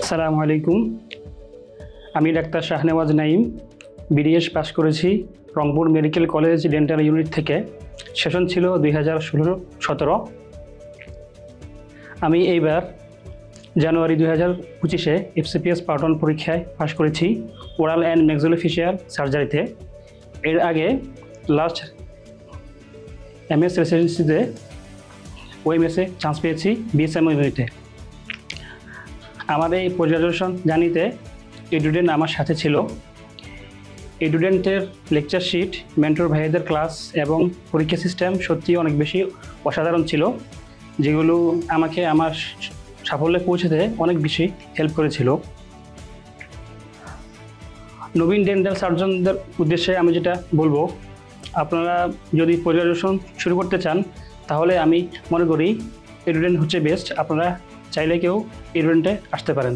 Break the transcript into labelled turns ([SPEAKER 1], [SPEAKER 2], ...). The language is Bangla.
[SPEAKER 1] আসসালামু আলাইকুম। আমি doctor Shahnewaz Naim, BDS pass করেছি Rangpur medical college dental unit থেকে। সেশন ছিল 2016-17। আমি এইবার জানুয়ারি 2025-এ FCPS পার্ট 1 পরীক্ষায় পাশ করেছি ওরাল অ্যান্ড ম্যাক্সিলোফেশিয়াল সার্জারিতে। এর আগে লাস্ট MS রেসিডেন্সিতে OMS-এ চান্স পেয়েছি BSM ইউনিটে। আমার এই পর্যালোচন জানিতে এডুডেন্ট আমার সাথে ছিল। এডুডেন্টের লেকচার শিট, মেন্টর ভাইদের ক্লাস এবং পরীক্ষা সিস্টেম সত্যি অনেক বেশি অসাধারণ ছিল, যেগুলো আমাকে আমার সাফল্যে পৌঁছাতে অনেক বেশি হেল্প করেছিল। নবীন ডেন্টাল সার্জনদের উদ্দেশ্যে আমি যেটা বলবো, আপনারা যদি পর্যালোচন শুরু করতে চান তাহলে আমি মনে করি এডুডেন্ট হচ্ছে বেস্ট। আপনারা চাইলে কেউ এডুডেন্টে আসতে পারেন।